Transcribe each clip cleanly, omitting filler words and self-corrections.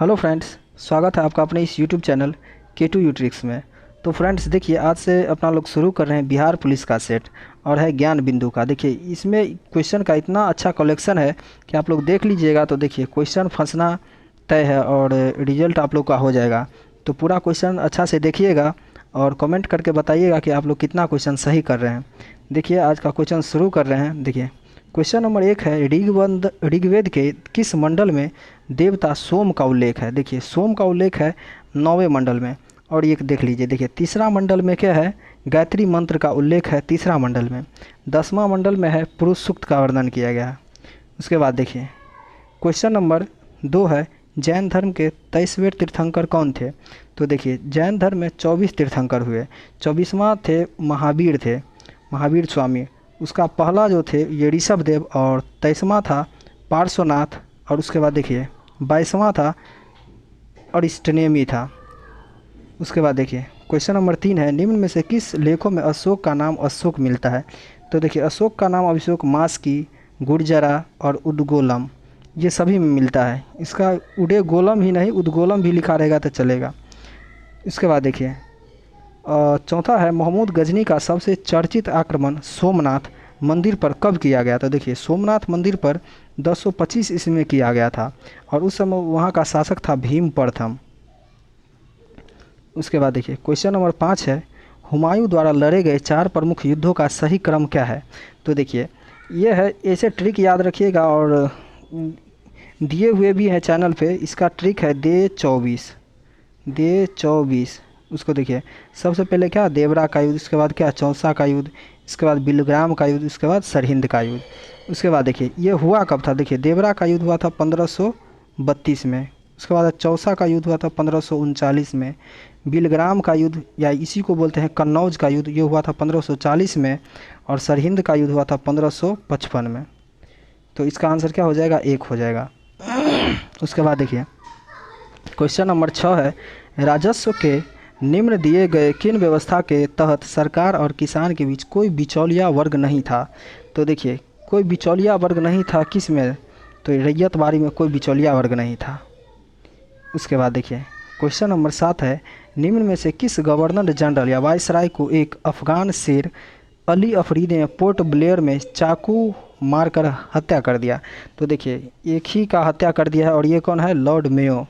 Hello friends, स्वागत है आपका अपने इस यूट्यूब चैनल K2 यूट्रिक्स में। तो फ्रेंड्स देखिए, आज से अपना लोग शुरू कर रहे हैं बिहार पुलिस का सेट और है ज्ञान बिंदु का। देखिए इसमें क्वेश्चन का इतना अच्छा कलेक्शन है कि आप लोग देख लीजिएगा तो देखिए क्वेश्चन फंसना तय है और रिजल्ट आप लोग का हो जाएगा। तो पूरा क्वेश्चन अच्छा से देखिएगा और कमेंट करके बताइएगा कि आप लोग कितना क्वेश्चन सही कर रहे हैं। देखिए आज का क्वेश्चन शुरू कर रहे हैं। देखिए क्वेश्चन नंबर 1 है, ऋग्वेद के किस मंडल में देवता सोम का उल्लेख है। देखिए सोम का उल्लेख है 9वें मंडल में। और ये देख लीजिए, देखिए तीसरा मंडल में क्या है, गायत्री मंत्र का उल्लेख है तीसरा मंडल में। 10वां मंडल में है पुरुष सूक्त का वर्णन किया गया है। उसके बाद देखिए क्वेश्चन नंबर 2 है, जैन धर्म के 23वें तीर्थंकर कौन थे। तो देखिए जैन धर्म में 24 तीर्थंकर हुए। 24वां थे महावीर स्वामी। उसका पहला जो थे ये ऋषभ देव और 23वां था पार्श्वनाथ। और उसके बाद देखिए 22वां था अरिस्टनेमी था। उसके बाद देखिए क्वेश्चन नंबर 3 है, निम्न में से किस लेखों में अशोक का नाम अशोक मिलता है। तो देखिए अशोक का नाम अशोक मास्की, गुर्जरा और उद्गोलम ये सभी में मिलता है। इसका उडेगोलम ही नहीं उद्गोलम भी लिखा रहेगा तो चलेगा। इसके बाद देखिए चौथा है, मोहम्मद गजनी का सबसे चर्चित आक्रमण सोमनाथ मंदिर पर कब किया गया। तो देखिए सोमनाथ मंदिर पर 1025 ईस्वी में किया गया था और उस समय वहाँ का शासक था भीम प्रथम। उसके बाद देखिए क्वेश्चन नंबर 5 है, हुमायूं द्वारा लड़े गए 4 प्रमुख युद्धों का सही क्रम क्या है। तो देखिए ये है, ऐसे ट्रिक याद रखिएगा और दिए हुए भी हैं चैनल पे। इसका ट्रिक है दे 24। उसको देखिए सबसे पहले क्या, देवरा का युद्ध, उसके बाद क्या चौसा का युद्ध, इसके बाद बिलग्राम का युद्ध, उसके बाद सरहिंद का युद्ध। उसके बाद देखिए ये हुआ कब था। देखिए देवरा का युद्ध हुआ था 1532 में। उसके बाद चौसा का युद्ध हुआ था 1539 में। बिलग्राम का युद्ध या इसी को बोलते हैं कन्नौज का युद्ध, ये हुआ था 1540 में। और सरहिंद का युद्ध हुआ था 1555 में। तो इसका आंसर क्या हो जाएगा, 1 हो जाएगा। उसके बाद देखिए क्वेश्चन नंबर 6 है, राजस्व के निम्न दिए गए किन व्यवस्था के तहत सरकार और किसान के बीच कोई बिचौलिया वर्ग नहीं था। तो देखिए कोई बिचौलिया वर्ग नहीं था किस में, तो रैयतवाड़ी में कोई बिचौलिया वर्ग नहीं था। उसके बाद देखिए क्वेश्चन नंबर 7 है, निम्न में से किस गवर्नर जनरल या वायसराय को एक अफगान शेर अली अफरीदी ने पोर्ट ब्लेयर में चाकू मारकर हत्या कर दिया। तो देखिए एक ही का हत्या कर दिया है और ये कौन है, लॉर्ड मेयो,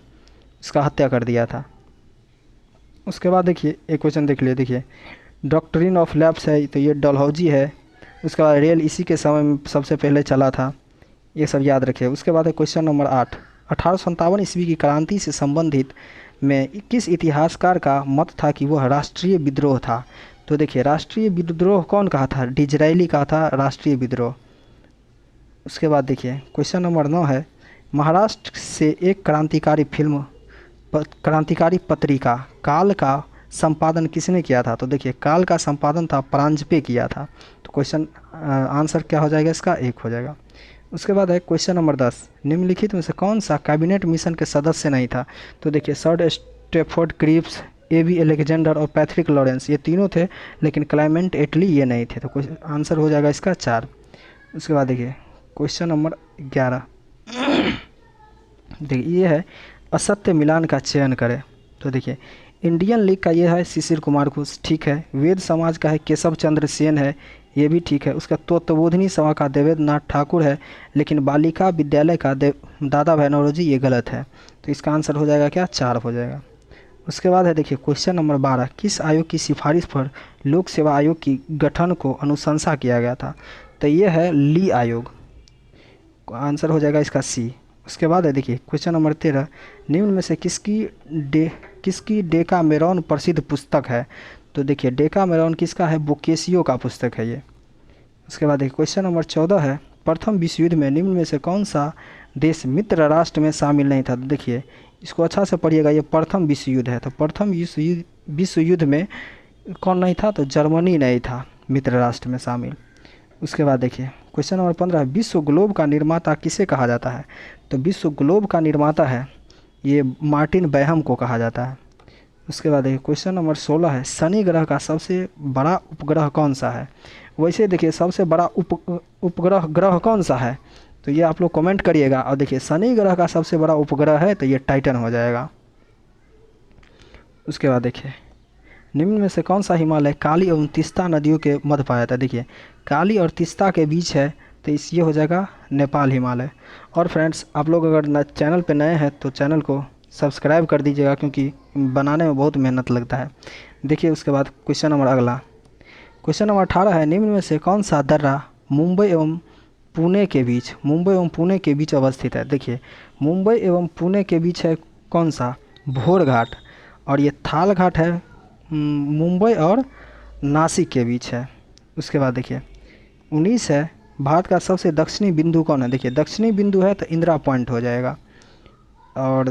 इसका हत्या कर दिया था। उसके बाद देखिए एक क्वेश्चन देख लिए, देखिए डॉक्ट्रिन ऑफ लैप्स है तो ये डलहौजी है। उसके बाद रेल इसी के समय में सबसे पहले चला था, ये सब याद रखिए। उसके बाद है क्वेश्चन नंबर 8, 1857 ईस्वी की क्रांति से संबंधित में किस इतिहासकार का मत था कि वह राष्ट्रीय विद्रोह था। तो देखिए राष्ट्रीय विद्रोह कौन कहा था, डिजरायली कहा था राष्ट्रीय विद्रोह। उसके बाद देखिए क्वेश्चन नंबर 9 है, महाराष्ट्र से एक क्रांतिकारी पत्रिका काल का संपादन किसने किया था। तो देखिए काल का संपादन था परांजपे किया था। तो क्वेश्चन आंसर क्या हो जाएगा, इसका 1 हो जाएगा। उसके बाद है क्वेश्चन नंबर 10, निम्नलिखित में से कौन सा कैबिनेट मिशन के सदस्य नहीं था। तो देखिए sir Stafford Cripps, A.V. Alexander और पैट्रिक लॉरेंस ये तीनों थे, लेकिन क्लाइमेंट एटली ये नहीं थे। तो आंसर हो जाएगा इसका 4। उसके बाद देखिए क्वेश्चन नंबर 11, देखिए ये है, असत्य मिलान का चयन करें। तो देखिए इंडियन लीग का ये है शिशिर कुमार घोष, ठीक है। वेद समाज का है केशव चंद्र सेन है, ये भी ठीक है। उसका तत्वबोधिनी सभा का देवेंद्र नाथ ठाकुर है, लेकिन बालिका विद्यालय का दादा भाई नौरोजी ये गलत है। तो इसका आंसर हो जाएगा क्या, 4 हो जाएगा। उसके बाद है देखिए क्वेश्चन नंबर 12, किस आयोग की सिफारिश पर लोक सेवा आयोग की गठन को अनुशंसा किया गया था। तो ये है ली आयोग, आंसर हो जाएगा इसका C। उसके बाद है देखिए क्वेश्चन नंबर 13, निम्न में से किसकी डेकामेरॉन प्रसिद्ध पुस्तक है। तो देखिए डेकामेरॉन किसका है, बोकेशियो का पुस्तक है ये। उसके बाद देखिए क्वेश्चन नंबर 14 है, प्रथम विश्व युद्ध में निम्न में से कौन सा देश मित्र राष्ट्र में शामिल नहीं था। तो देखिए इसको अच्छा से पढ़िएगा, ये प्रथम विश्व युद्ध है। तो प्रथम विश्व युद्ध में कौन नहीं था, तो जर्मनी नहीं था मित्र राष्ट्र में शामिल। उसके बाद देखिए क्वेश्चन नंबर 15, विश्व ग्लोब का निर्माता किसे कहा जाता है। तो विश्व ग्लोब का निर्माता है ये मार्टिन बैहम को कहा जाता है। उसके बाद देखिए क्वेश्चन नंबर 16 है, शनि ग्रह का सबसे बड़ा उपग्रह कौन सा है। वैसे देखिए सबसे बड़ा उपग्रह कौन सा है, तो ये आप लोग कमेंट करिएगा। और देखिए शनि ग्रह का सबसे बड़ा उपग्रह है तो ये टाइटन हो जाएगा। उसके बाद देखिए निम्न में से कौन सा हिमालय काली एवं तीस्ता नदियों के मध्य पाया जाता है। देखिए काली और तीस्ता के बीच है तो इस ये हो जाएगा नेपाल हिमालय। और फ्रेंड्स आप लोग अगर चैनल पे नए हैं तो चैनल को सब्सक्राइब कर दीजिएगा, क्योंकि बनाने में बहुत मेहनत लगता है। देखिए उसके बाद क्वेश्चन नंबर अगला, क्वेश्चन नंबर 18 है, निम्न में से कौन सा दर्रा मुंबई एवं पुणे के बीच अवस्थित है। देखिए मुंबई एवं पुणे के बीच है कौन सा, भोर घाट। और ये थाल घाट है मुंबई और नासिक के बीच है। उसके बाद देखिए 19 है, भारत का सबसे दक्षिणी बिंदु कौन है। देखिए दक्षिणी बिंदु है तो इंदिरा पॉइंट हो जाएगा, और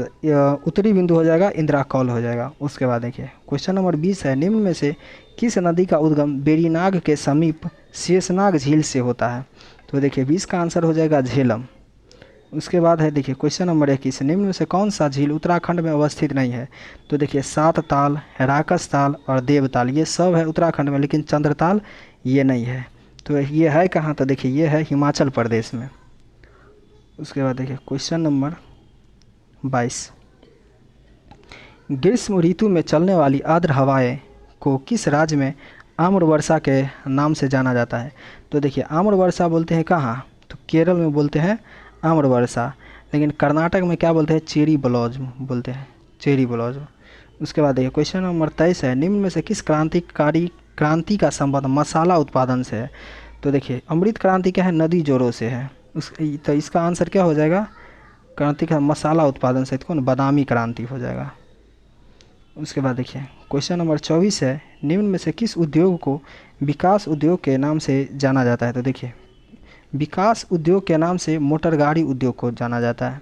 उत्तरी बिंदु हो जाएगा इंदिरा कॉल हो जाएगा। उसके बाद देखिए क्वेश्चन नंबर 20 है, निम्न में से किस नदी का उद्गम बेरीनाग के समीप शेषनाग झील से होता है। तो देखिए 20 का आंसर हो जाएगा झेलम। उसके बाद है देखिए क्वेश्चन नंबर 21, निम्न में से कौन सा झील उत्तराखंड में अवस्थित नहीं है। तो देखिए सात ताल, राकस ताल और देवताल ये सब है उत्तराखंड में, लेकिन चंद्रताल ये नहीं है। तो ये है कहाँ, तो देखिए ये है हिमाचल प्रदेश में। उसके बाद देखिए क्वेश्चन नंबर 22, ग्रीष्म ऋतु में चलने वाली आर्द्र हवाएं को किस राज्य में आम्र वर्षा के नाम से जाना जाता है। तो देखिए आम्र वर्षा बोलते हैं कहाँ, तो केरल में बोलते हैं आम्र वर्षा, लेकिन कर्नाटक में क्या बोलते हैं, चेरी ब्लॉसम बोलते हैं, चेरी ब्लॉसम। उसके बाद देखिए क्वेश्चन नंबर 23 है, निम्न में से किस क्रांति का संबंध मसाला उत्पादन से है। तो देखिए अमृत क्रांति क्या है, नदी जोरों से है। तो इसका आंसर क्या हो जाएगा, क्रांति का मसाला उत्पादन से कौन, बादामी क्रांति हो जाएगा। उसके बाद देखिए क्वेश्चन नंबर 24 है, निम्न में से किस उद्योग को विकास उद्योग के नाम से जाना जाता है। तो देखिए विकास उद्योग के नाम से मोटर गाड़ी उद्योग को जाना जाता है।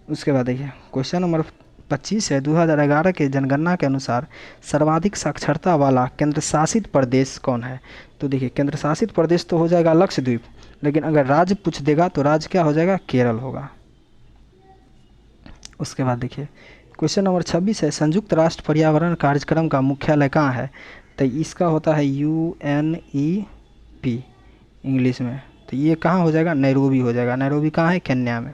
उसके बाद देखिए क्वेश्चन नंबर 25 है, 2011 के जनगणना के अनुसार सर्वाधिक साक्षरता वाला केंद्र शासित प्रदेश कौन है। तो देखिए केंद्र शासित प्रदेश तो हो जाएगा लक्षद्वीप, लेकिन अगर राज्य पूछ देगा तो राज्य क्या हो जाएगा, केरल होगा। उसके बाद देखिए क्वेश्चन नंबर 26 है, संयुक्त राष्ट्र पर्यावरण कार्यक्रम का मुख्यालय कहाँ है। तो इसका होता है UNEP इंग्लिश में, तो ये कहाँ हो जाएगा, नैरोबी हो जाएगा। नैरोबी कहाँ है, केन्या में।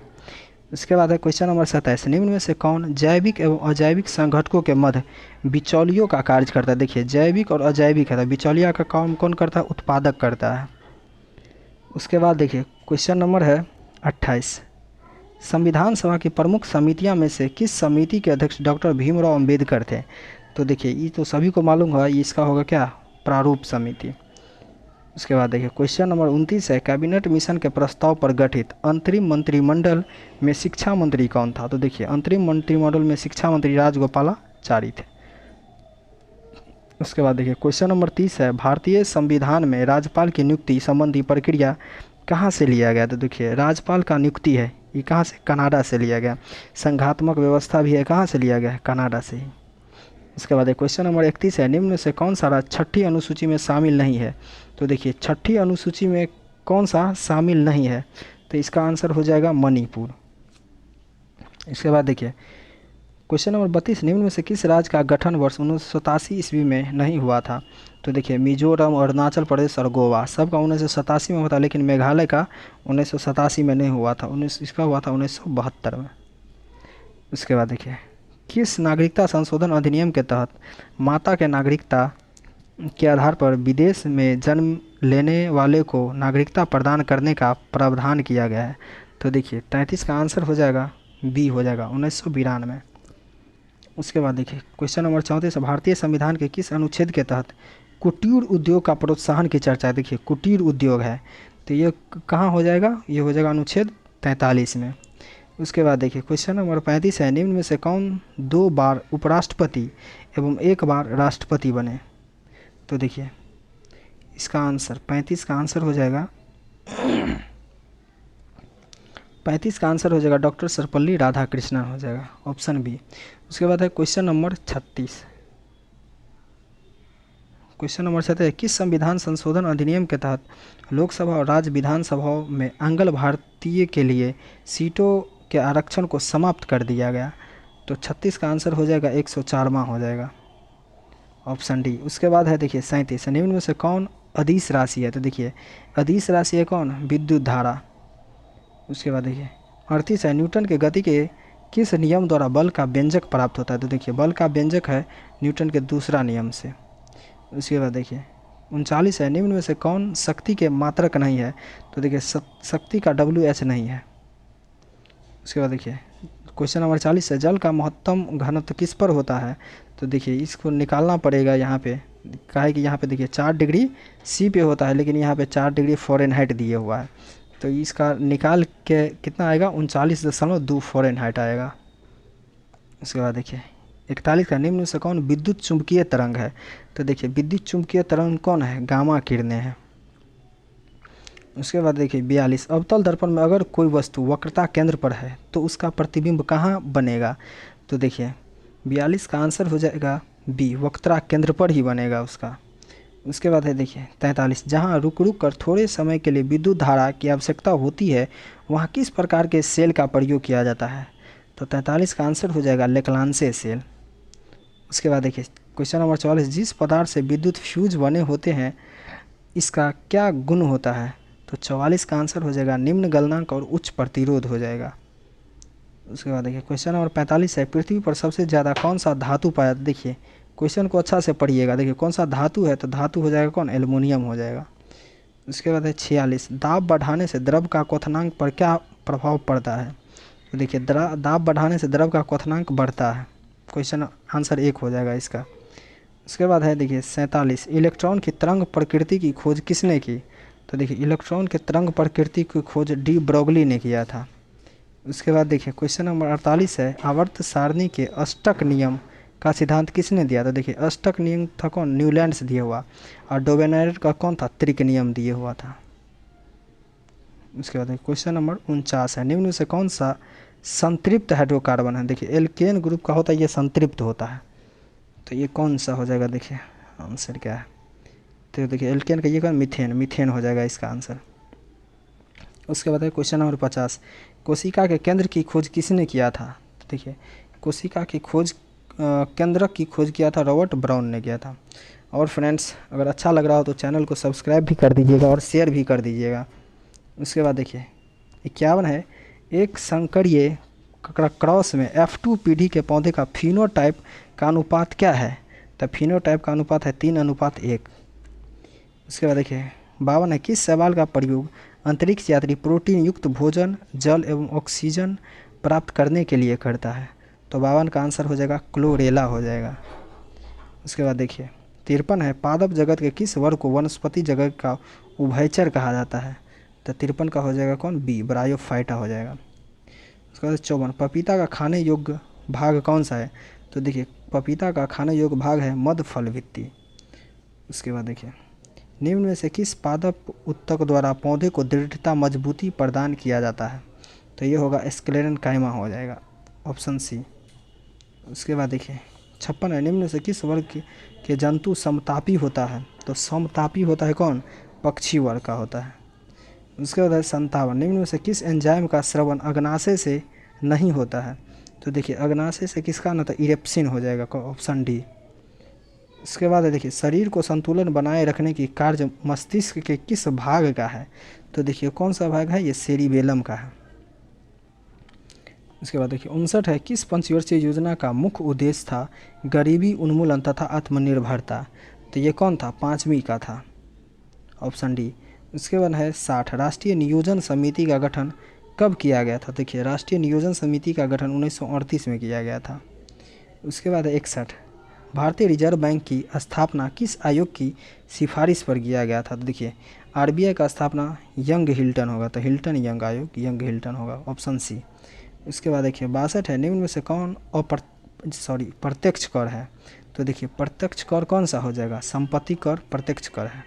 उसके बाद है क्वेश्चन नंबर 27, निम्न में से कौन जैविक एवं अजैविक संगठकों के मध्य बिचौलियों का कार्य करता है। देखिए जैविक और अजैविक है, तो बिचौलिया का काम कौन करता है, उत्पादक करता है। उसके बाद देखिए क्वेश्चन नंबर है 28, संविधान सभा की प्रमुख समितियां में से किस समिति के अध्यक्ष डॉक्टर भीमराव अंबेडकर थे। तो देखिए ये तो सभी को मालूम होगा, ये इसका होगा क्या, प्रारूप समिति। उसके बाद देखिए क्वेश्चन नंबर 29 है, कैबिनेट मिशन के प्रस्ताव पर गठित अंतरिम मंत्रिमंडल में शिक्षा मंत्री कौन था। तो देखिए अंतरिम मंत्रिमंडल में शिक्षा मंत्री राजगोपालाचारी थे। उसके बाद देखिए क्वेश्चन नंबर 30 है, भारतीय संविधान में राज्यपाल की नियुक्ति संबंधी प्रक्रिया कहाँ से लिया गया। तो देखिए राज्यपाल का नियुक्ति है ये कहाँ से, कनाडा से लिया गया। संघात्मक व्यवस्था भी है कहाँ से लिया गया, कनाडा से ही। इसके बाद क्वेश्चन नंबर 31 है, निम्न में से कौन सा राज्य छठी अनुसूची में शामिल नहीं है। तो देखिए छठी अनुसूची में कौन सा शामिल नहीं है, तो इसका आंसर हो जाएगा मणिपुर। इसके बाद देखिए क्वेश्चन नंबर 32, निम्न में से किस राज्य का गठन वर्ष 1987 ईस्वी में नहीं हुआ था। तो देखिए मिजोरम, अरुणाचल प्रदेश और गोवा सबका 1987 में हुआ था, लेकिन मेघालय का 1987 में नहीं हुआ था, इसका हुआ था 1972 में। उसके बाद देखिए किस नागरिकता संशोधन अधिनियम के तहत माता के नागरिकता के आधार पर विदेश में जन्म लेने वाले को नागरिकता प्रदान करने का प्रावधान किया गया है। तो देखिए 33 का आंसर हो जाएगा बी हो जाएगा, 1992। उसके बाद देखिए क्वेश्चन नंबर 34, भारतीय संविधान के किस अनुच्छेद के तहत कुटीर उद्योग का प्रोत्साहन की चर्चा है। देखिए कुटीर उद्योग है तो ये कहाँ हो जाएगा, ये हो जाएगा अनुच्छेद 43 में। उसके बाद देखिए क्वेश्चन नंबर 35 है, निम्न में से कौन 2 बार उपराष्ट्रपति एवं 1 बार राष्ट्रपति बने। तो देखिए इसका आंसर 35 का आंसर हो जाएगा 35 का आंसर हो जाएगा डॉक्टर सर्वपल्ली राधाकृष्णन हो जाएगा, ऑप्शन बी। उसके बाद है क्वेश्चन नंबर 36, क्वेश्चन नंबर 36, किस संविधान संशोधन अधिनियम के तहत लोकसभा और राज्य विधानसभाओं में आंग्ल भारतीय के लिए सीटों के आरक्षण को समाप्त कर दिया गया। तो 36 का आंसर हो जाएगा 104वां हो जाएगा, ऑप्शन डी। उसके बाद है देखिए 37, निम्न में से कौन अदिश राशि है। तो देखिए अदिश राशि है कौन, विद्युत धारा। उसके बाद देखिए 38 है, न्यूटन के गति के किस नियम द्वारा बल का व्यंजक प्राप्त होता है? तो देखिए बल का व्यंजक है न्यूटन के दूसरा नियम से। उसके बाद देखिए 39 है, निम्न में से कौन शक्ति के मात्रक नहीं है? तो देखिए शक्ति का WH नहीं है। उसके बाद देखिए क्वेश्चन नंबर 40 है, जल का महत्तम घनत्व किस पर होता है? तो देखिए इसको निकालना पड़ेगा यहाँ पे, क्या है कि यहाँ पे देखिए 4 डिग्री C पे होता है, लेकिन यहाँ पे 4 डिग्री फ़ारेनहाइट दिए हुआ है, तो इसका निकाल के कितना आएगा? 39.2 फ़ारेनहाइट आएगा। उसके बाद देखिए 41 का, निम्न में से कौन विद्युत चुंबकीय तरंग है? तो देखिए विद्युत चुंबकीय तरंग कौन है? गामा किरणें हैं। उसके बाद देखिए 42, अवतल दर्पण में अगर कोई वस्तु वक्रता केंद्र पर है तो उसका प्रतिबिंब कहाँ बनेगा? तो देखिए 42 का आंसर हो जाएगा B, वक्रता केंद्र पर ही बनेगा उसका। उसके बाद है देखिए 43, जहाँ रुक रुक कर थोड़े समय के लिए विद्युत धारा की आवश्यकता होती है वहाँ किस प्रकार के सेल का प्रयोग किया जाता है? तो 43 का आंसर हो जाएगा लेक्लांसे सेल। उसके बाद देखिए क्वेश्चन नंबर 44, जिस पदार्थ से विद्युत फ्यूज बने होते हैं इसका क्या गुण होता है? तो 44 का आंसर हो जाएगा निम्न गलनांक और उच्च प्रतिरोध हो जाएगा। उसके बाद देखिए क्वेश्चन नंबर 45 है, पृथ्वी पर सबसे ज़्यादा कौन सा धातु पाया? देखिए क्वेश्चन को अच्छा से पढ़िएगा। देखिए कौन सा धातु है? तो धातु हो जाएगा कौन? एल्युमिनियम हो जाएगा। उसके बाद है 46, दाब बढ़ाने से द्रव का क्वथनांक पर क्या प्रभाव पड़ता है? तो देखिए दाब बढ़ाने से द्रव का क्वथनांक बढ़ता है। क्वेश्चन आंसर 1 हो जाएगा इसका। उसके बाद है देखिए 47, इलेक्ट्रॉन की तरंग प्रकृति की खोज किसने की? तो देखिए इलेक्ट्रॉन के तरंग प्रकृति की खोज डी ब्रोगली ने किया था। उसके बाद देखिए क्वेश्चन नंबर 48 है, आवर्त सारणी के अष्टक नियम का सिद्धांत किसने दिया? तो देखिए अष्टक नियम था कौन? न्यूलैंड से दिया हुआ, और डोबेनायर का कौन था? त्रिक नियम दिए हुआ था। उसके बाद क्वेश्चन नंबर 49 है, निम्न में से कौन सा संतृप्त हाइड्रोकार्बन है? देखिए एल्केन ग्रुप का होता है, ये संतृप्त होता है, तो ये कौन सा हो जाएगा? देखिए आंसर क्या है? तो देखिए एल्केन का ये कौन? मीथेन, मीथेन हो जाएगा इसका आंसर। उसके बाद है क्वेश्चन नंबर 50, कोशिका के केंद्र की खोज किसने किया था? तो देखिए कोशिका की खोज केंद्रक की खोज किया था रॉबर्ट ब्राउन ने किया था। और फ्रेंड्स अगर अच्छा लग रहा हो तो चैनल को सब्सक्राइब भी कर दीजिएगा और शेयर भी कर दीजिएगा। उसके बाद देखिए 51 है, एक संकरीय क्रॉस में F2 पीढ़ी के पौधे का फिनोटाइप का अनुपात क्या है? तो फिनोटाइप का अनुपात है 3:1। उसके बाद देखिए 52 है, किस शैवाल का प्रयोग अंतरिक्ष यात्री प्रोटीन युक्त भोजन, जल एवं ऑक्सीजन प्राप्त करने के लिए करता है? तो 52 का आंसर हो जाएगा क्लोरेला हो जाएगा। उसके बाद देखिए 53 है, पादप जगत के किस वर्ग को वनस्पति जगत का उभयचर कहा जाता है? तो 53 का हो जाएगा कौन? B, ब्रायोफाइटा हो जाएगा। उसके बाद 54, पपीता का खाने योग्य भाग कौन सा है? तो देखिए पपीता का खाने योग्य भाग है मध्य फल भित्ति। उसके बाद देखिए निम्न में से किस पादप उत्तक द्वारा पौधे को दृढ़ता मजबूती प्रदान किया जाता है? तो ये होगा स्क्लेरेनकाइमा हो जाएगा, ऑप्शन C। उसके बाद देखिए 56 है, निम्न में से किस वर्ग के जंतु समतापी होता है? तो समतापी होता है कौन? पक्षी वर्ग का होता है। उसके बाद है 57, निम्न में से किस एंजाइम का स्रवण अग्नाशय से नहीं होता है? तो देखिए अग्नाशय से किसका ना? तो इरेप्सिन हो जाएगा, ऑप्शन D। इसके बाद देखिए शरीर को संतुलन बनाए रखने की कार्य मस्तिष्क के किस भाग का है? तो देखिए कौन सा भाग है? ये सेरिबेलम का है। इसके बाद देखिए 59 है, किस पंचवर्षीय योजना का मुख्य उद्देश्य था गरीबी उन्मूलन तथा आत्मनिर्भरता? तो ये कौन था? 5वीं का था, ऑप्शन D। उसके बाद है 60, राष्ट्रीय नियोजन समिति का गठन कब किया गया था? देखिए राष्ट्रीय नियोजन समिति का गठन 1938 में किया गया था। उसके बाद है 61, भारतीय रिजर्व बैंक की स्थापना किस आयोग की सिफारिश पर किया गया था? तो देखिए RBI का स्थापना यंग हिल्टन होगा, तो हिल्टन यंग आयोग, यंग हिल्टन होगा, ऑप्शन C। उसके बाद देखिए 62 है, निम्न में से कौन प्रत्यक्ष कर है? तो देखिए प्रत्यक्ष कर कौन सा हो जाएगा? संपत्ति कर प्रत्यक्ष कर है।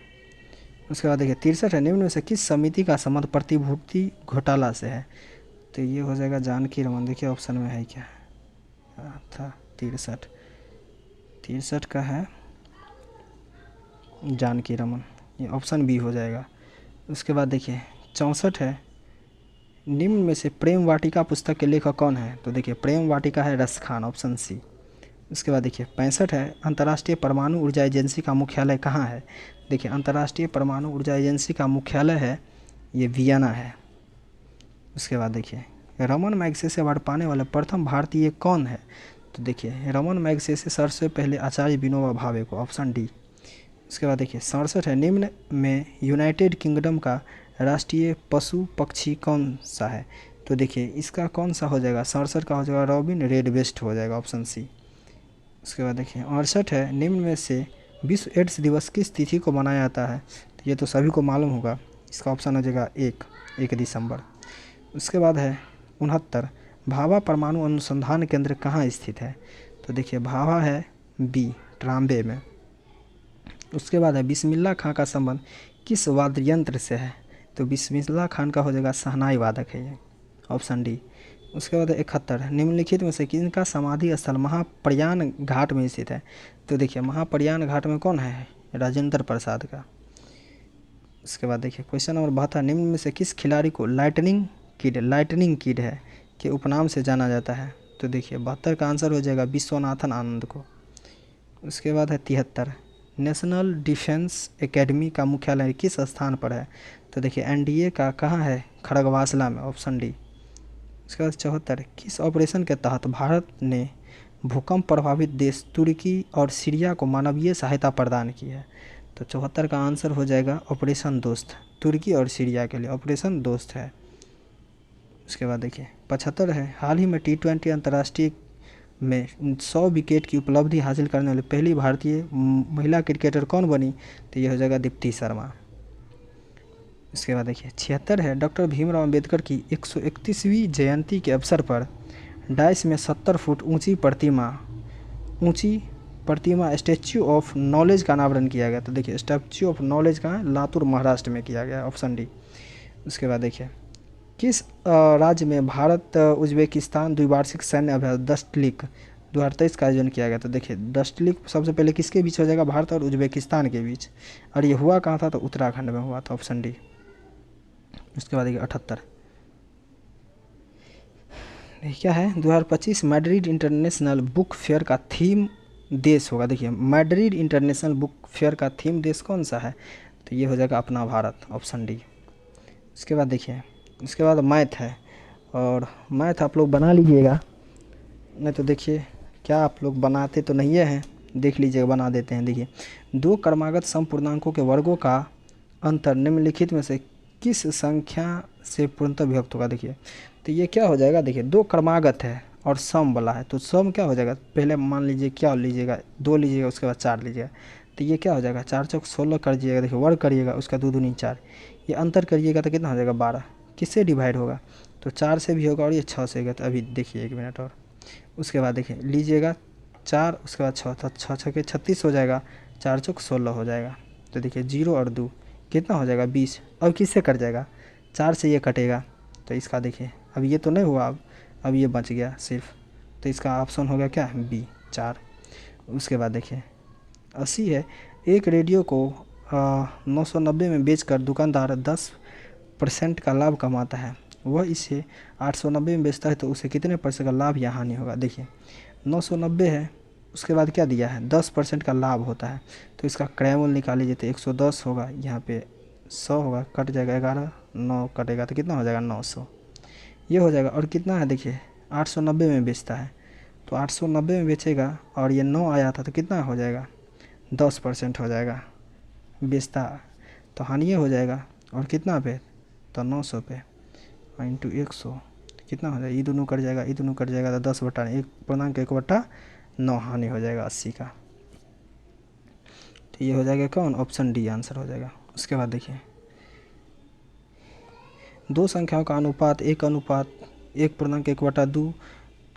उसके बाद देखिए 63 है, निम्न में से किस समिति का संबंध प्रतिभूति घोटाला से है? तो ये हो जाएगा जानकी रमन। देखिए ऑप्शन में है क्या था? 63 का है जानकी रमन, ये ऑप्शन B हो जाएगा। उसके बाद देखिए 64 है, निम्न में से प्रेम वाटिका पुस्तक के लेखक कौन है? तो देखिए प्रेम वाटिका है रस खान, ऑप्शन C। उसके बाद देखिए 65 है, अंतर्राष्ट्रीय परमाणु ऊर्जा एजेंसी का मुख्यालय कहाँ है? देखिए अंतर्राष्ट्रीय परमाणु ऊर्जा एजेंसी का मुख्यालय है ये वियना है। उसके बाद देखिए रमन मैग्सेसे अवार्ड पाने वाले प्रथम भारतीय कौन है? तो देखिए रमन मैग्सेसे सबसे पहले आचार्य विनोबा भावे को, ऑप्शन डी। उसके बाद देखिए 67 है, निम्न में यूनाइटेड किंगडम का राष्ट्रीय पशु पक्षी कौन सा है? तो देखिए इसका कौन सा हो जाएगा, 67 का हो जाएगा रॉबिन रेडवेस्ट हो जाएगा, ऑप्शन सी। उसके बाद देखिए 68 है, निम्न में से विश्व एड्स दिवस किस तिथि को मनाया जाता है? तो ये तो सभी को मालूम होगा, इसका ऑप्शन हो जाएगा 1 दिसंबर। उसके बाद है 69, भाभा परमाणु अनुसंधान केंद्र कहाँ स्थित है? तो देखिए भाभा है बी, ट्राम्बे में। उसके बाद है बिस्मिल्लाह खां का संबंध किस वाद्य यंत्र से है? तो बिस्मिल्लाह खान का हो जाएगा शहनाई वादक है ये, ऑप्शन डी। उसके बाद 71, निम्नलिखित में से किनका समाधि स्थल महाप्रयाण घाट में स्थित है? तो देखिए महाप्रयाण घाट में कौन है, राजेंद्र प्रसाद का। उसके बाद देखिए क्वेश्चन नंबर 72, निम्न में से किस खिलाड़ी को लाइटनिंग किड है के उपनाम से जाना जाता है? तो देखिए 72 का आंसर हो जाएगा विश्वनाथन आनंद को। उसके बाद है 73, नेशनल डिफेंस एकेडमी का मुख्यालय किस स्थान पर है? तो देखिए एनडीए का कहाँ है, खड़गवासला में, ऑप्शन डी। उसके बाद 74, किस ऑपरेशन के तहत भारत ने भूकंप प्रभावित देश तुर्की और सीरिया को मानवीय सहायता प्रदान की है? तो 74 का आंसर हो जाएगा ऑपरेशन दोस्त, तुर्की और सीरिया के लिए ऑपरेशन दोस्त है। उसके बाद देखिए 75 है, हाल ही में T20 अंतर्राष्ट्रीय में 100 विकेट की उपलब्धि हासिल करने वाली पहली भारतीय महिला क्रिकेटर कौन बनी? तो ये हो जाएगा दीप्ति शर्मा। इसके बाद देखिए 76 है, डॉक्टर भीमराव अंबेडकर की 131वीं जयंती के अवसर पर डाइस में 70 फुट ऊंची प्रतिमा स्टैच्यू ऑफ नॉलेज का अनावरण किया गया। तो देखिए स्टैच्यू ऑफ नॉलेज का लातूर महाराष्ट्र में किया गया, ऑप्शन डी। उसके बाद देखिए किस राज्य में भारत उज्बेकिस्तान द्विवार्षिक सैन्य अभ्यास डस्टलिक 2023 का आयोजन किया गया? तो देखिए डस्टलिक सबसे पहले किसके बीच हो जाएगा, भारत और उज्बेकिस्तान के बीच, और ये हुआ कहाँ था? तो उत्तराखंड में हुआ था, ऑप्शन डी। उसके बाद देखिए 78 क्या है, 2025 मैड्रिड इंटरनेशनल बुक फेयर का थीम देश होगा। देखिए मैड्रिड इंटरनेशनल बुक फेयर का थीम देश कौन सा है? तो ये हो जाएगा अपना भारत, ऑप्शन डी। उसके बाद देखिए उसके बाद मैथ है, और मैथ आप लोग बना लीजिएगा, नहीं तो देखिए क्या आप लोग बनाते तो नहीं हैं, देख लीजिएगा, बना देते हैं। देखिए दो क्रमागत समपूर्णांकों के वर्गों का अंतर निम्नलिखित में से किस संख्या से पूर्णतः विभक्त होगा? देखिए तो ये क्या हो जाएगा, देखिए दो क्रमागत है और सम वाला है, तो सम क्या हो जाएगा, पहले मान लीजिए क्या लीजिएगा, 2 लीजिएगा, उसके बाद 4 लीजिएगा, तो ये क्या हो जाएगा 4 चौक 16 कर दीजिएगा। देखिए वर्ग करिएगा, उसका 2 दूनी 4, ये अंतर करिएगा तो कितना हो जाएगा 12, किससे डिवाइड होगा? तो 4 से भी होगा और ये 6 से होगा। तो अभी देखिए 1 मिनट और। उसके बाद देखिए लीजिएगा 4, उसके बाद 6, तो 6 6 के 36 हो जाएगा, 4 चौक 16 हो जाएगा। तो देखिए 0 और 2 कितना हो जाएगा 20, अब किससे कट जाएगा, 4 से ये कटेगा, तो इसका देखिए अब ये तो नहीं हुआ, अब ये बच गया सिर्फ, तो इसका ऑप्शन हो गया क्या, बी 4। उसके बाद देखिए 80 है, एक रेडियो को 990 में बेचकर दुकानदार 10% का लाभ कमाता है, वह इसे 890 में बेचता है, तो उसे कितने % का लाभ या हानि होगा? देखिए 990 है, उसके बाद क्या दिया है 10% का लाभ होता है, तो इसका क्रयमूल निकाल लीजिए, तो 110 होगा, यहाँ पे 100 होगा, कट जाएगा 11, 9 कटेगा तो कितना हो जाएगा 900, ये हो जाएगा। और कितना है देखिए 890 में बेचता है, तो 890 में बेचेगा और ये 9 आया था, तो कितना हो जाएगा 10% हो जाएगा बेचता, तो हानि हो जाएगा। और कितना पे, तो 900 पे इंटू 100 कितना हो जाएगा, ये दोनों कट जाएगा, ये दोनों कट जाएगा, तो 10/1.1/9 हानि हो जाएगा 80 का, तो ये हो जाएगा कौन, ऑप्शन डी आंसर हो जाएगा। उसके बाद देखिए दो संख्याओं का अनुपात 1:1.2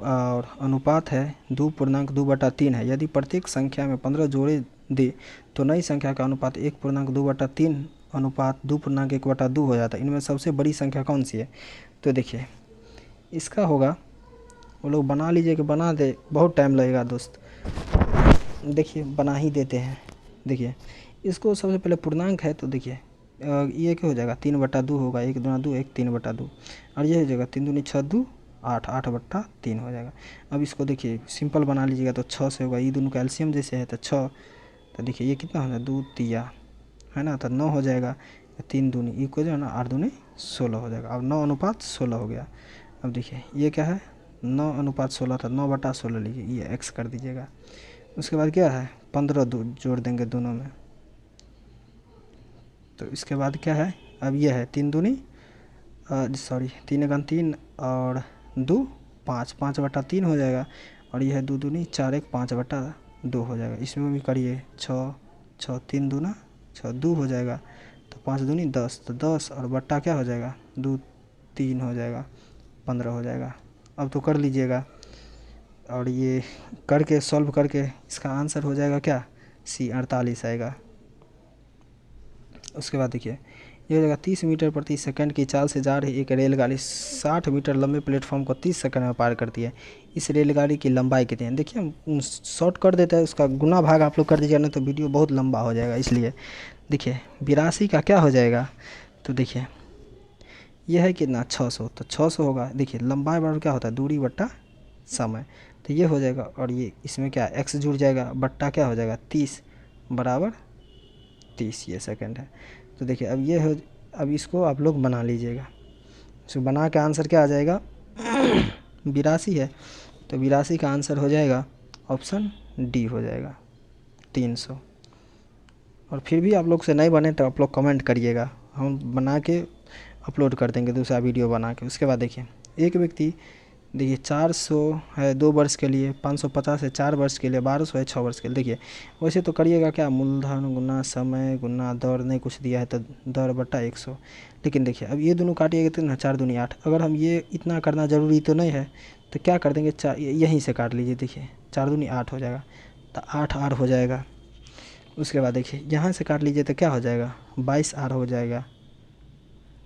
और अनुपात है 2.2/3 है, यदि प्रत्येक संख्या में 15 जोड़े दे तो नई संख्या का अनुपात 1.2/3 अनुपात 2.1/2 हो जाता है, इनमें सबसे बड़ी संख्या कौन सी है? तो देखिए इसका होगा, वो लोग बना लीजिए कि बना दे, बहुत टाइम लगेगा दोस्त, देखिए बना ही देते हैं। देखिए इसको सबसे पहले पूर्णांक है, तो देखिए ये क्या हो जाएगा 3/2 होगा, 1 दूना 2 1 3/2, और ये हो जाएगा 3 दूनी 6 2 8 8/3 हो जाएगा। अब इसको देखिए सिंपल बना लीजिएगा, तो 6 से होगा, ये दोनों का एलसीएम जैसे है तो 6, तो देखिए ये कितना हो जाएगा 2 3 है ना, तो 9 हो जाएगा, 3 दूनी इक्व हो जाएगा ना, 8 दूनी 16 हो जाएगा। अब 9:16 हो गया। अब देखिए ये क्या है, 9:16 था, 9/16 लीजिए, ये x कर दीजिएगा। उसके बाद क्या है 15 जोड़ देंगे दोनों में। तो इसके बाद क्या है, अब ये है 3 दूनी 3 × 3 और 2 5, 5/3 हो जाएगा। और ये है 2 दूनी 4, 1 5/2 हो जाएगा। इसमें भी करिए 6, 6 3 दूना 6, 2 हो जाएगा। तो 5 दूनी 10, तो 10 और बट्टा क्या हो जाएगा 2 3 हो जाएगा, 15 हो जाएगा। अब तो कर लीजिएगा, और ये करके सॉल्व करके इसका आंसर हो जाएगा क्या, सी 48 आएगा। उसके बाद देखिए ये हो जाएगा 30 मीटर प्रति सेकंड की चाल से जा रही एक रेलगाड़ी 60 मीटर लंबे प्लेटफॉर्म को 30 सेकंड में पार करती है। इस रेलगाड़ी की लंबाई कितनी है। देखिए हम शॉर्ट कर देते हैं, उसका गुना भाग आप लोग कर दीजिएगा, नहीं तो वीडियो बहुत लंबा हो जाएगा। इसलिए देखिए 82 का क्या हो जाएगा, तो देखिए यह है कितना 600, तो 600 होगा। देखिए लंबाई बराबर क्या होता है, दूरी बट्टा समय, तो ये हो जाएगा। और ये इसमें क्या x जुड़ जाएगा, बट्टा क्या हो जाएगा 30 बराबर 30, ये सेकंड है। तो देखिए अब ये हो, अब इसको आप लोग बना लीजिएगा। इसको बना के आंसर क्या आ जाएगा 82 है, तो 82 का आंसर हो जाएगा ऑप्शन डी हो जाएगा 300। और फिर भी आप लोग से नहीं बने तो आप लोग कमेंट करिएगा, हम बना के अपलोड कर देंगे दूसरा वीडियो बना के। उसके बाद देखिए एक व्यक्ति, देखिए 400 है 2 वर्ष के लिए, 550 है 4 वर्ष के लिए, 1200 है 6 वर्ष के लिए। देखिए वैसे तो करिएगा क्या, मूलधन गुना समय गुना दर, नहीं कुछ दिया है तो दर बट्टा 100। लेकिन देखिए अब ये दोनों काटिएगा तो ना 4 दूनी 8, अगर हम ये इतना करना ज़रूरी तो नहीं है, तो क्या कर देंगे यहीं से काट लीजिए। देखिए 4 दूनी 8 हो जाएगा, तो 8R हो जाएगा। उसके बाद देखिए यहाँ से काट लीजिए तो क्या हो जाएगा 22R हो जाएगा,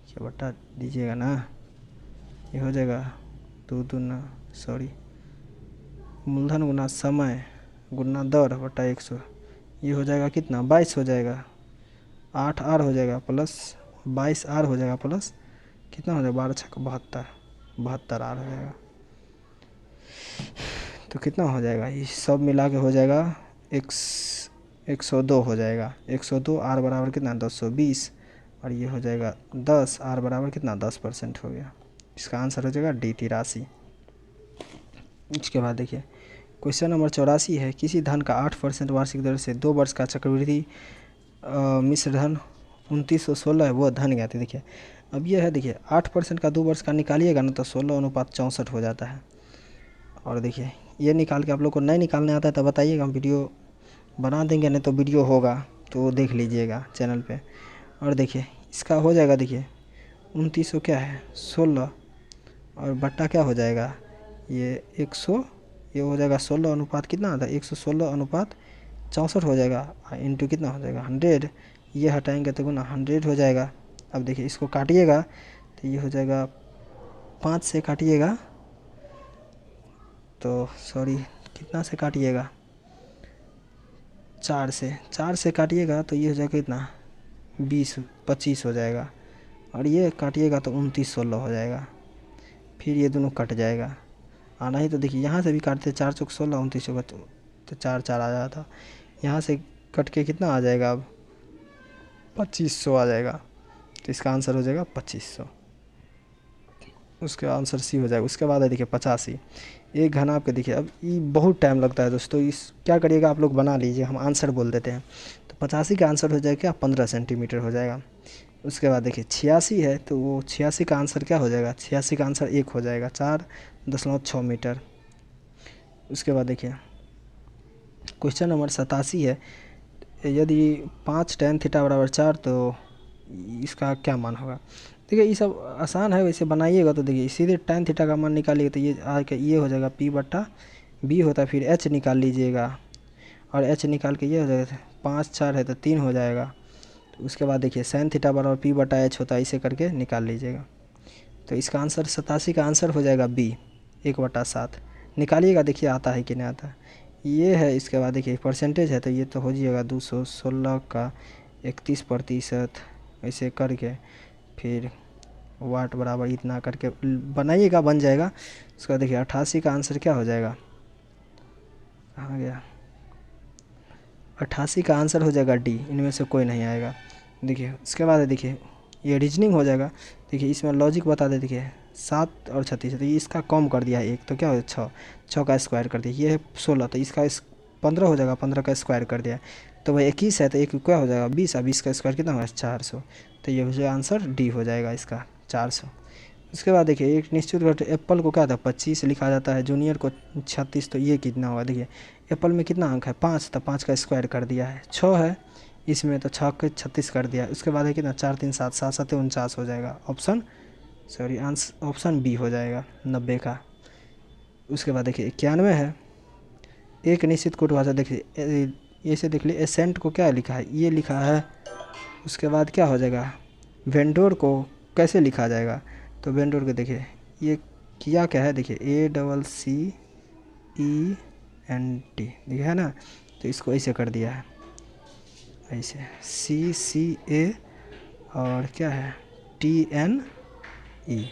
क्या बट्टा दीजिएगा ना, ये हो जाएगा मूलधन गुना समय गुना दर बटा 100, ये हो जाएगा कितना 22 हो जाएगा। 8R हो जाएगा प्लस 22R हो जाएगा प्लस कितना हो जाएगा 12 छक्का 72, 72R हो जाएगा। तो कितना हो जाएगा, ये सब मिला के हो जाएगा 102 हो जाएगा। 102 R बराबर कितना 220, और ये हो जाएगा 10, R बराबर कितना 10% हो गया। इसका आंसर हो जाएगा डी 83। इसके बाद देखिए क्वेश्चन नंबर 84 है, किसी धन का 8% वार्षिक दर से 2 वर्ष का चक्रवृद्धि मिश्र धन 2916 है, वो धन ज्ञात है। देखिए अब ये है, देखिए 8% का 2 वर्ष का निकालिएगा ना तो 16:64 हो जाता है। और देखिए ये निकाल के आप लोग को नहीं निकालने आता है तो बताइएगा, हम वीडियो बना देंगे, नहीं तो वीडियो होगा तो देख लीजिएगा चैनल पे। और देखिए इसका हो जाएगा, देखिए 2900 क्या है 16, और बट्टा क्या हो जाएगा ये 100, ये हो जाएगा 16 अनुपात कितना आता है 116:64 हो जाएगा, इंटू कितना हो जाएगा 100, ये हटाएंगे तो गुना 100 हो जाएगा। अब देखिए इसको काटिएगा तो ये हो जाएगा 5 से काटिएगा तो सॉरी कितना से काटिएगा 4 से काटिएगा तो ये हो जाएगा कितना 25 हो जाएगा, और ये काटिएगा तो 2916 हो जाएगा। फिर ये दोनों कट जाएगा, आना ही तो देखिए यहाँ से भी काटते 4 चौक 16, 29 चौक तो 4 4 आ जाता, यहाँ से कट के कितना आ जाएगा अब 2500 आ जाएगा। तो इसका आंसर हो जाएगा 2500, उसका आंसर सी हो जाएगा। उसके बाद है देखिए 85, एक घन आपके, देखिए अब ये बहुत टाइम लगता है दोस्तों, इस क्या करिएगा आप लोग बना लीजिए, हम आंसर बोल देते हैं। तो 85 का आंसर हो जाएगा क्या 15 सेंटीमीटर हो जाएगा। उसके बाद देखिए 86 है, तो वो 86 का आंसर क्या हो जाएगा, 86 का आंसर 1 हो जाएगा 4.6 मीटर। उसके बाद देखिए क्वेश्चन नंबर 87 है, यदि 5 tan थीटा बराबर 4 तो इसका क्या मान होगा। देखिए ये सब आसान है, वैसे बनाइएगा तो देखिए सीधे tan थीटा का मान निकालिएगा तो ये आके ये हो जाएगा P/B होता है, फिर H निकाल लीजिएगा, और H निकाल के ये हो जाएगा 5 4 है तो 3 हो जाएगा। तो उसके बाद देखिए sin थीटा बराबर P/H होता है, इसे करके निकाल लीजिएगा। तो इसका आंसर 87 का आंसर हो जाएगा B 1/7, निकालिएगा देखिए आता है कि नहीं आता। ये है, इसके बाद देखिए परसेंटेज है तो ये तो हो जाएगा 216 का 31%, ऐसे करके फिर वाट बराबर इतना करके बनाइएगा, बन जाएगा। उसका देखिए 88 का आंसर क्या हो जाएगा, कहाँ गया 88 का आंसर हो जाएगा डी, इनमें से कोई नहीं आएगा। देखिए उसके बाद है देखिए ये रीजनिंग हो जाएगा। देखिए इसमें लॉजिक बता दे। देखिए 7 और 36 है तो ये इसका कम कर दिया है एक, तो क्या हो 6, 6 का स्क्वायर कर दिया। ये है 16 तो इसका 15 हो जाएगा, 15 का स्क्वायर कर दिया। तो वह 21 है तो एक क्या हो जाएगा 20, और 20 का स्क्वायर कितना होगा 400। तो ये हो जाएगा आंसर डी हो जाएगा इसका 400। उसके बाद देखिए एक निश्चित घट एप्पल को क्या था 25 लिखा जाता है, जूनियर को 36, तो ये कितना होगा। देखिए एप्पल में कितना अंक है 5, तो 5 का स्क्वायर कर दिया है। 6 है इसमें तो 6 के 36 कर दिया है। उसके बाद है कितना 4 3 7 7 7 49 हो जाएगा। आंसर ऑप्शन बी हो जाएगा 90 का। उसके बाद देखिए 91 है एक निश्चित कोट भाषा। देखिए ये से देख लीजिए एसेंट को क्या लिखा है, ये लिखा है। उसके बाद क्या हो जाएगा वेंडोर को कैसे लिखा जाएगा, तो वेंडोर को देखिए ये किया क्या है। देखिए ACCENT देखिए है ना, तो इसको ऐसे कर दिया है ऐसे CCA और क्या है TNE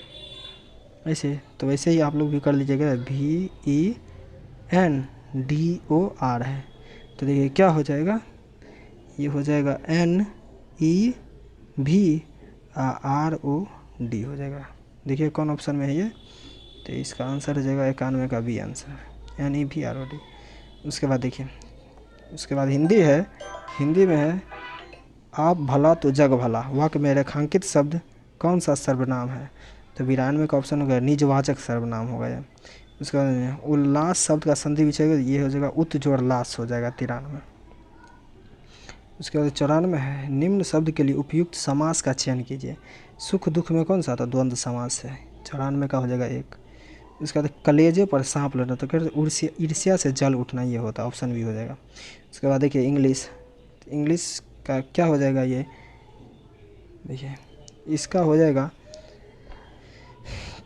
ऐसे। तो वैसे ही आप लोग भी कर लीजिएगा VENDOR है। तो देखिए क्या हो जाएगा, ये हो जाएगा NEVROD हो जाएगा। देखिए कौन ऑप्शन में है ये, तो इसका आंसर हो जाएगा 91 का बी आंसर NEVROD। उसके बाद देखिए उसके बाद हिंदी है। हिंदी में है आप भला तो जग भला, वाक्य में रेखांकित शब्द कौन सा सर्वनाम है, तो 92 का ऑप्शन होगा निजवाचक सर्वनाम होगा ये। उसके बाद उल्लास शब्द का संधि विच्छेद ये हो जाएगा उत जोड़ लास हो जाएगा 93। उसके बाद 94 है निम्न शब्द के लिए उपयुक्त समास का चयन कीजिए। सुख दुख में कौन सा था द्वंद्व समास है, 94 का हो जाएगा 1। उसके बाद कलेजे पर सांप लड़ना, तो कहते ईर्ष्या से जल उठना ये होता, ऑप्शन भी हो जाएगा। उसके बाद देखिए इंग्लिश का क्या हो जाएगा, ये देखिए इसका हो जाएगा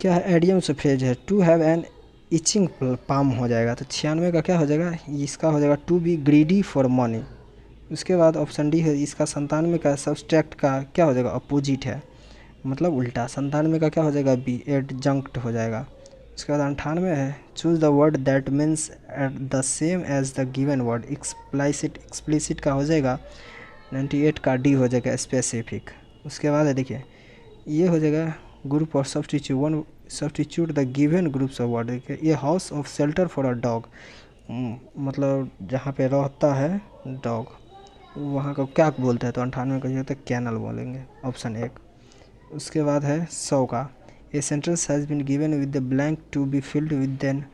क्या है एडियम से फ्रेज है to have an itching palm हो जाएगा। तो 96 का क्या हो जाएगा, इसका हो जाएगा to be greedy for money. उसके बाद ऑप्शन डी है इसका 97 का सब्सट्रैक्ट का क्या हो जाएगा अपोजिट है, मतलब उल्टा। 97 का क्या हो जाएगा बी एडजंक्ट हो जाएगा। उसके बाद 98 है choose the word that means at the same as the given word. Explicit का हो जाएगा 98 का डी हो जाएगा स्पेसिफिक। उसके बाद है देखिए ये हो जाएगा group of substitute the given groups of word. देखिए ये house of shelter for a dog, मतलब जहाँ पे रहता है डॉग वहाँ को क्या बोलते हैं, तो 98 का जो होता है कैनल बोलेंगे, ऑप्शन 1। उसके बाद है 100 का a sentence has been given with the blank to be filled with an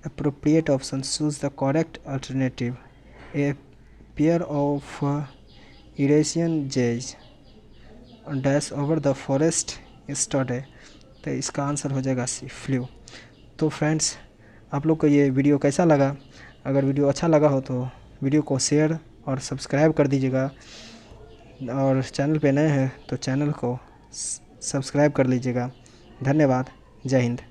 appropriate option, choose the correct alternative। A pair of Eurasian jays dash over the forest yesterday। तो इसका answer हो जाएगा सी flu. तो friends आप लोग को ये video कैसा लगा, अगर वीडियो अच्छा लगा हो तो वीडियो को शेयर और सब्सक्राइब कर दीजिएगा, और चैनल पे नए हैं तो चैनल को सब्सक्राइब कर लीजिएगा। धन्यवाद, जय हिंद।